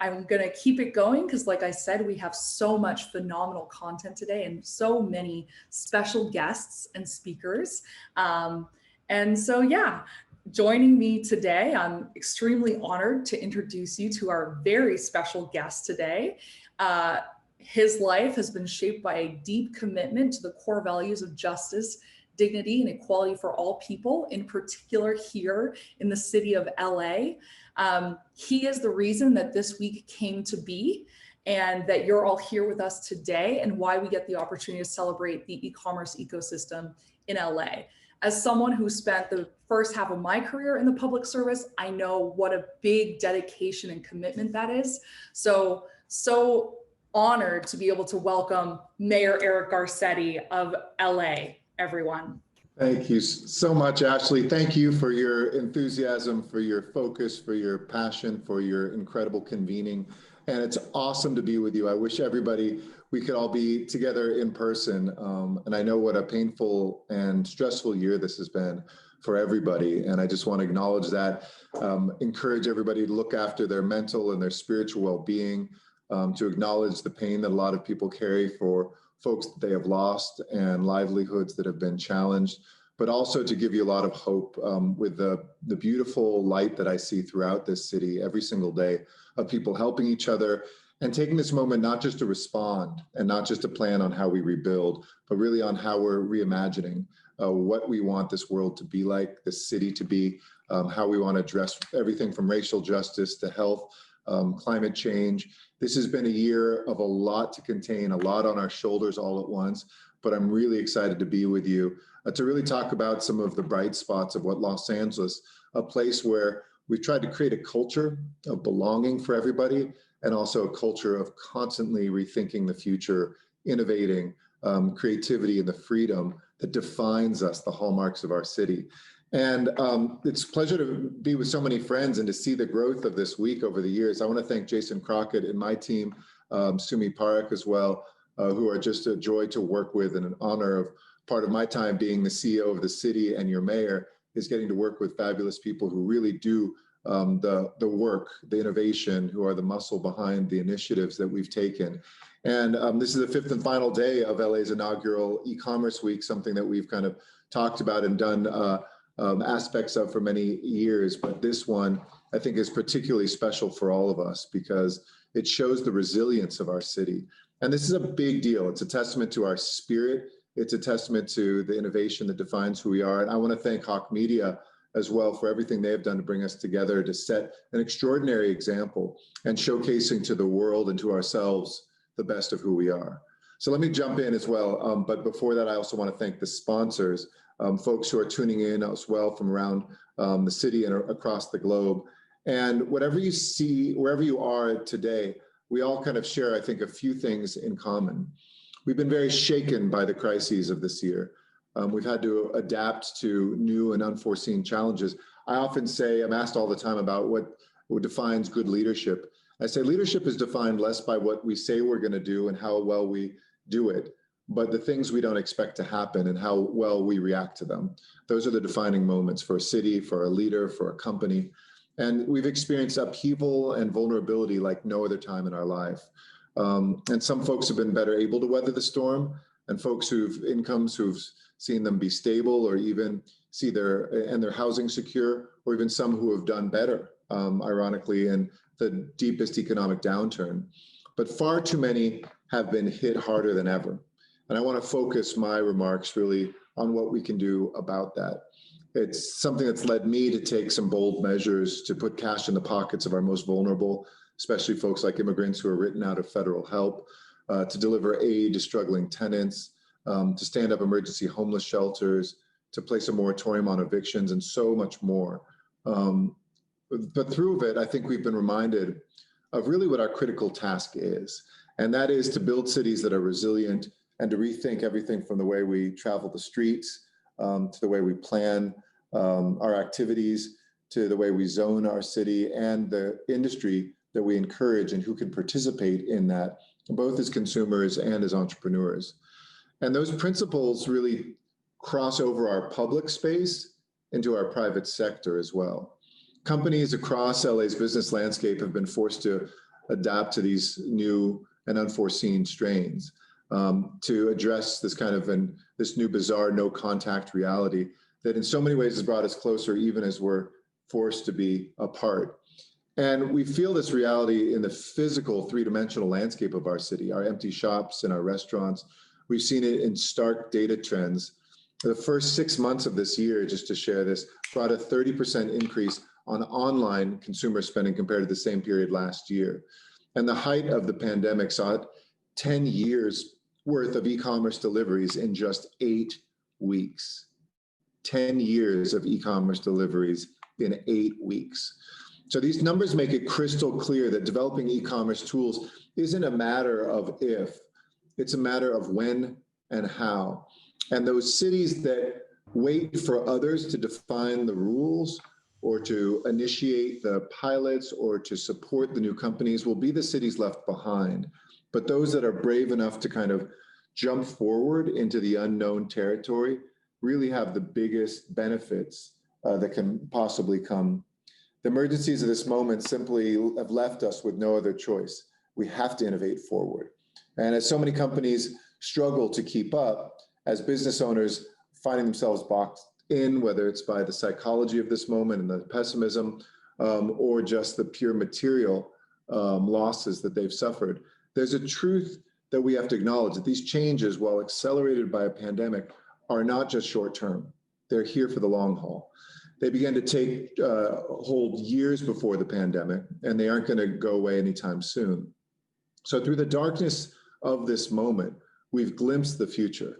I'm going to keep it going because, like I said, we have so much phenomenal content today and so many special guests and speakers. And so, yeah, joining me today, I'm extremely honored to introduce you to our very special guest today. His life has been shaped by a deep commitment to the core values of justice, dignity, and equality for all people, in particular here in the city of LA. He is the reason that this week came to be and that you're all here with us today, and why we get the opportunity to celebrate the e-commerce ecosystem in LA. As someone who spent the first half of my career in the public service, I know what a big dedication and commitment that is. So honored to be able to welcome Mayor Eric Garcetti of LA, everyone. Thank you so much, Ashley. Thank you for your enthusiasm, for your focus, for your passion, for your incredible convening. And it's awesome to be with you. I wish everybody, we could all be together in person. And I know what a painful and stressful year this has been for everybody. And I just want to acknowledge that, encourage everybody to look after their mental and their spiritual well-being, to acknowledge the pain that a lot of people carry for folks that they have lost and livelihoods that have been challenged, but also to give you a lot of hope with the beautiful light that I see throughout this city every single day of people helping each other and taking this moment not just to respond and not just to plan on how we rebuild, but really on how we're reimagining what we want this world to be like, this city to be, how we want to address everything from racial justice to health, climate change. This has been a year of a lot to contain, a lot on our shoulders all at once, but I'm really excited to be with you to really talk about some of the bright spots of what Los Angeles, a place where we've tried to create a culture of belonging for everybody, and also a culture of constantly rethinking the future, innovating, creativity, and the freedom that defines us, the hallmarks of our city. And it's a pleasure to be with so many friends and to see the growth of this week over the years. I want to thank Jason Crockett and my team, Sumi Parekh as well, who are just a joy to work with, and an honor of part of my time being the CEO of the city and your mayor is getting to work with fabulous people who really do the work, the innovation, who are the muscle behind the initiatives that we've taken. And this is the fifth and final day of LA's inaugural e-commerce week, something that we've kind of talked about and done aspects of for many years, but this one I think is particularly special for all of us because it shows the resilience of our city. And this is a big deal. It's a testament to our spirit. It's a testament to the innovation that defines who we are. And I want to thank Hawke Media as well for everything they have done to bring us together to set an extraordinary example and showcasing to the world and to ourselves the best of who we are. So let me jump in as well. But before that, I also want to thank the sponsors, folks who are tuning in as well from around the city and across the globe. And whatever you see, wherever you are today, we all kind of share, I think, a few things in common. We've been very shaken by the crises of this year. We've had to adapt to new and unforeseen challenges. I often say, I'm asked all the time about what defines good leadership. I say leadership is defined less by what we say we're going to do and how well we do it, but the things we don't expect to happen and how well we react to them. Those are the defining moments for a city, for a leader, for a company. And we've experienced upheaval and vulnerability like no other time in our life. And some folks have been better able to weather the storm, and folks who've incomes who've seen them be stable or even see their housing secure, or even some who have done better, ironically, in the deepest economic downturn. But far too many have been hit harder than ever. And I want to focus my remarks really on what we can do about that. It's something that's led me to take some bold measures to put cash in the pockets of our most vulnerable, especially folks like immigrants who are written out of federal help, to deliver aid to struggling tenants, to stand up emergency homeless shelters, to place a moratorium on evictions, and so much more. But through it, I think we've been reminded of really what our critical task is. And that is to build cities that are resilient and to rethink everything from the way we travel the streets, to the way we plan our activities, to the way we zone our city, and the industry that we encourage and who can participate in that, both as consumers and as entrepreneurs. And those principles really cross over our public space into our private sector as well. Companies across LA's business landscape have been forced to adapt to these new and unforeseen strains, to address this kind of this new bizarre no contact reality that in so many ways has brought us closer, even as we're forced to be apart. And we feel this reality in the physical three-dimensional landscape of our city, our empty shops and our restaurants. We've seen it in stark data trends. The first 6 months of this year, just to share this, brought a 30% increase on online consumer spending compared to the same period last year. And the height of the pandemic saw 10 years worth of e-commerce deliveries in just 8 weeks. 10 years of e-commerce deliveries in 8 weeks. So these numbers make it crystal clear that developing e-commerce tools isn't a matter of if, it's a matter of when and how. And those cities that wait for others to define the rules or to initiate the pilots or to support the new companies will be the cities left behind. But those that are brave enough to kind of jump forward into the unknown territory really have the biggest benefits that can possibly come. The emergencies of this moment simply have left us with no other choice. We have to innovate forward. And as so many companies struggle to keep up, as business owners finding themselves boxed in, whether it's by the psychology of this moment and the pessimism, or just the pure material losses that they've suffered, there's a truth that we have to acknowledge, that these changes, while accelerated by a pandemic, are not just short-term. They're here for the long haul. They began to take hold years before the pandemic, and they aren't going to go away anytime soon. So through the darkness of this moment, we've glimpsed the future.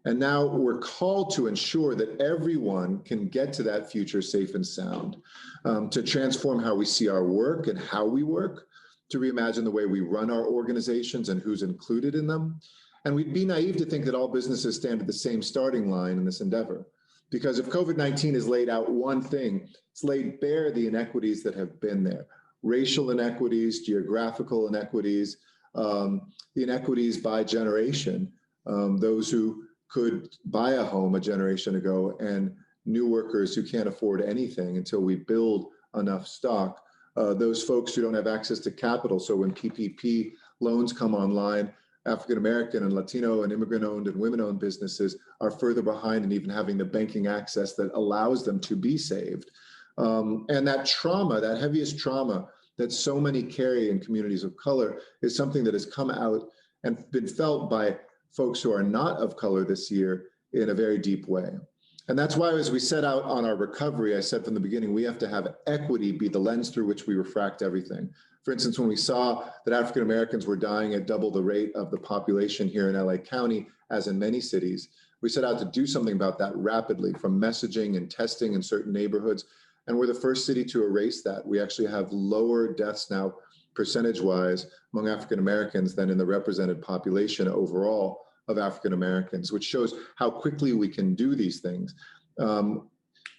And now we're called to ensure that everyone can get to that future safe and sound, to transform how we see our work and how we work, to reimagine the way we run our organizations and who's included in them. And we'd be naive to think that all businesses stand at the same starting line in this endeavor. Because if COVID-19 has laid out one thing, it's laid bare the inequities that have been there. Racial inequities, geographical inequities, the inequities by generation, those who could buy a home a generation ago and new workers who can't afford anything until we build enough stock, those folks who don't have access to capital. So when PPP loans come online, African-American and Latino and immigrant-owned and women-owned businesses are further behind in even having the banking access that allows them to be saved. And that trauma, that heaviest trauma that so many carry in communities of color is something that has come out and been felt by folks who are not of color this year in a very deep way. And that's why as we set out on our recovery, I said from the beginning, we have to have equity be the lens through which we refract everything. For instance, when we saw that African Americans were dying at double the rate of the population here in LA County, as in many cities, we set out to do something about that rapidly, from messaging and testing in certain neighborhoods. And we're the first city to erase that. We actually have lower deaths now, percentage-wise, among African Americans than in the represented population overall of African Americans, which shows how quickly we can do these things.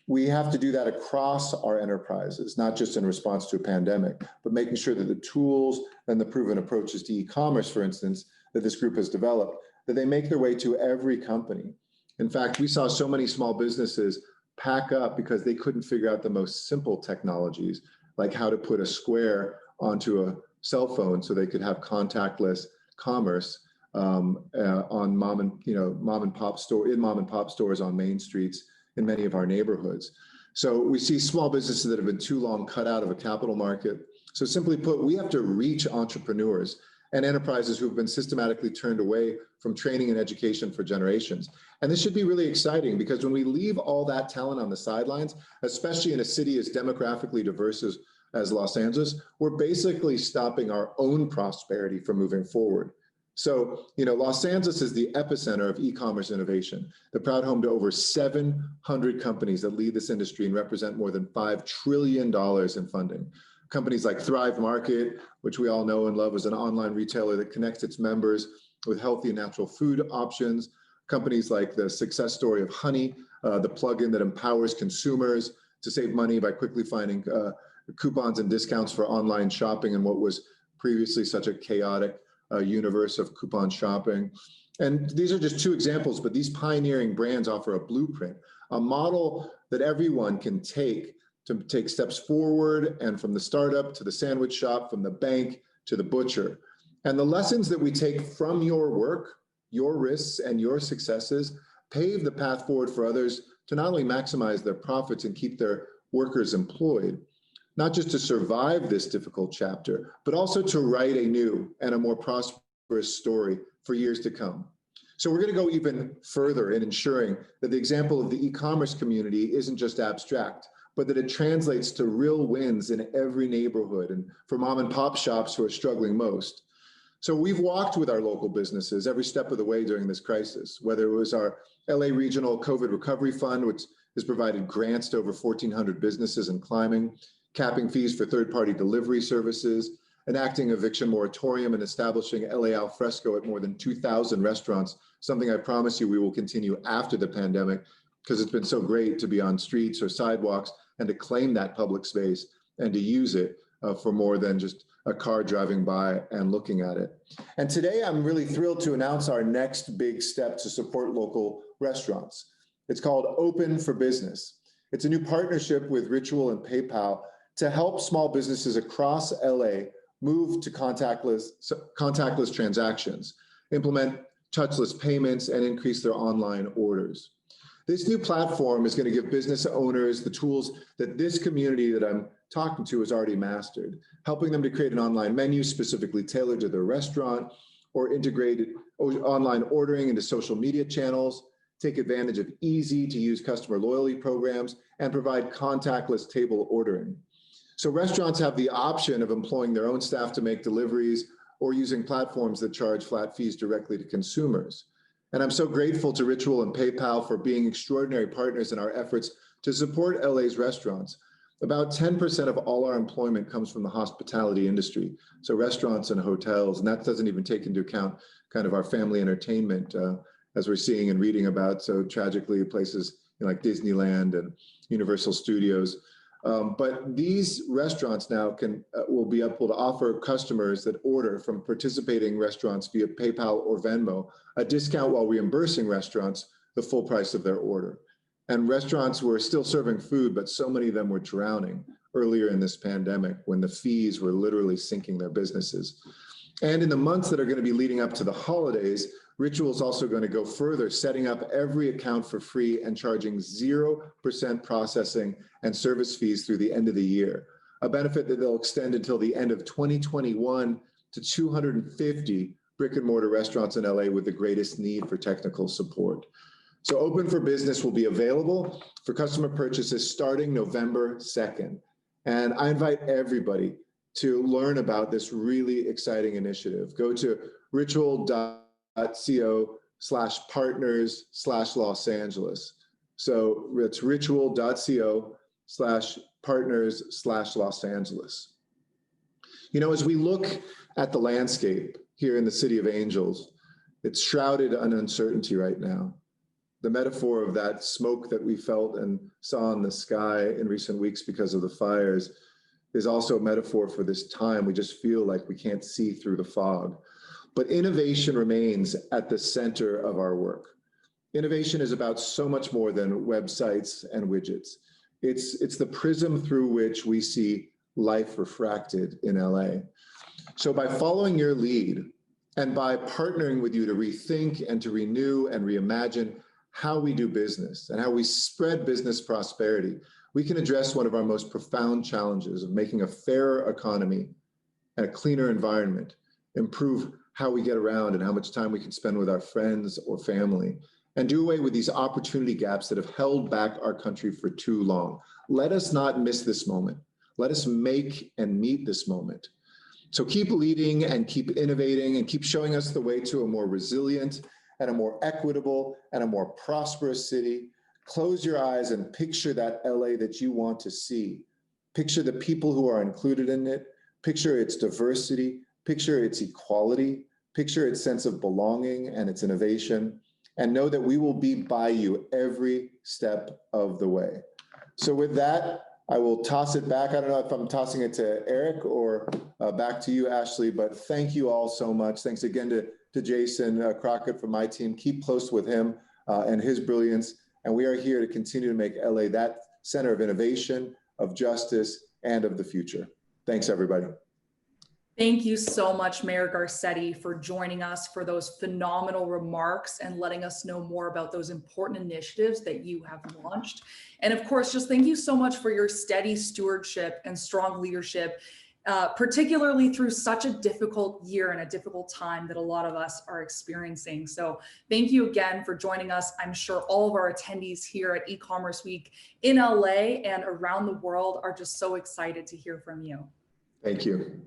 We have to do that across our enterprises, not just in response to a pandemic, but making sure that the tools and the proven approaches to e-commerce, for instance, that this group has developed, that they make their way to every company. In fact, we saw so many small businesses pack up because they couldn't figure out the most simple technologies, like how to put a square onto a cell phone so they could have contactless commerce on mom and pop stores on main streets in many of our neighborhoods. So we see small businesses that have been too long cut out of a capital market. So simply put, we have to reach entrepreneurs and enterprises who have been systematically turned away from training and education for generations. And this should be really exciting, because when we leave all that talent on the sidelines, especially in a city as demographically diverse as Los Angeles, we're basically stopping our own prosperity from moving forward. So, Los Angeles is the epicenter of e-commerce innovation, the proud home to over 700 companies that lead this industry and represent more than $5 trillion in funding. Companies like Thrive Market, which we all know and love as an online retailer that connects its members with healthy and natural food options. Companies like the success story of Honey, the plugin that empowers consumers to save money by quickly finding coupons and discounts for online shopping in what was previously such a chaotic universe of coupon shopping. And these are just two examples, but these pioneering brands offer a blueprint, a model that everyone can take to take steps forward, and from the startup to the sandwich shop, from the bank to the butcher. And the lessons that we take from your work, your risks, and your successes pave the path forward for others to not only maximize their profits and keep their workers employed, not just to survive this difficult chapter, but also to write a new and a more prosperous story for years to come. So we're going to go even further in ensuring that the example of the e-commerce community isn't just abstract, but that it translates to real wins in every neighborhood and for mom and pop shops who are struggling most. So we've walked with our local businesses every step of the way during this crisis, whether it was our LA Regional COVID Recovery Fund, which has provided grants to over 1,400 businesses and climbing, capping fees for third-party delivery services, enacting eviction moratorium, and establishing LA Al Fresco at more than 2,000 restaurants, something I promise you we will continue after the pandemic, because it's been so great to be on streets or sidewalks and to claim that public space and to use it for more than just a car driving by and looking at it. And today I'm really thrilled to announce our next big step to support local restaurants. It's called Open for Business. It's a new partnership with Ritual and PayPal to help small businesses across LA move to contactless transactions, implement touchless payments, and increase their online orders. This new platform is going to give business owners the tools that this community that I'm talking to has already mastered, helping them to create an online menu specifically tailored to their restaurant, or integrated online ordering into social media channels, take advantage of easy-to-use customer loyalty programs, and provide contactless table ordering. So restaurants have the option of employing their own staff to make deliveries or using platforms that charge flat fees directly to consumers. And I'm so grateful to Ritual and PayPal for being extraordinary partners in our efforts to support LA's restaurants. About 10% of all our employment comes from the hospitality industry, so restaurants and hotels, and that doesn't even take into account kind of our family entertainment, as we're seeing and reading about so tragically places like Disneyland and Universal Studios. But these restaurants now will be able to offer customers that order from participating restaurants via PayPal or Venmo a discount while reimbursing restaurants the full price of their order. And restaurants were still serving food, but so many of them were drowning earlier in this pandemic when the fees were literally sinking their businesses. And in the months that are going to be leading up to the holidays, Ritual is also going to go further, setting up every account for free and charging 0% processing and service fees through the end of the year, a benefit that they'll extend until the end of 2021 to 250 brick and mortar restaurants in LA with the greatest need for technical support. So Open for Business will be available for customer purchases starting November 2nd. And I invite everybody to learn about this really exciting initiative. Go to ritual.co/partners/Los Angeles. So it's ritual.co/partners/Los Angeles. You know, as we look at the landscape here in the City of Angels, it's shrouded in uncertainty right now. The metaphor of that smoke that we felt and saw in the sky in recent weeks because of the fires is also a metaphor for this time. We just feel like we can't see through the fog. But innovation remains at the center of our work. Innovation is about so much more than websites and widgets. It's the prism through which we see life refracted in LA. So by following your lead and by partnering with you to rethink and to renew and reimagine how we do business and how we spread business prosperity, we can address one of our most profound challenges of making a fairer economy and a cleaner environment, improve how we get around and how much time we can spend with our friends or family, and do away with these opportunity gaps that have held back our country for too long. Let us not miss this moment. Let us make and meet this moment. So keep leading and keep innovating and keep showing us the way to a more resilient and a more equitable and a more prosperous city. Close your eyes and picture that LA that you want to see. Picture the people who are included in it. Picture its diversity. Picture its equality. Picture its sense of belonging and its innovation. And know that we will be by you every step of the way. So with that, I will toss it back. I don't know if I'm tossing it to Eric or back to you, Ashley, but thank you all so much. Thanks again to Jason Crockett from my team. Keep close with him and his brilliance. And we are here to continue to make LA that center of innovation, of justice, and of the future. Thanks, everybody. Thank you so much, Mayor Garcetti, for joining us, for those phenomenal remarks and letting us know more about those important initiatives that you have launched. And of course, just thank you so much for your steady stewardship and strong leadership, particularly through such a difficult year and a difficult time that a lot of us are experiencing. So thank you again for joining us. I'm sure all of our attendees here at eCommerce Week in LA and around the world are just so excited to hear from you. Thank you.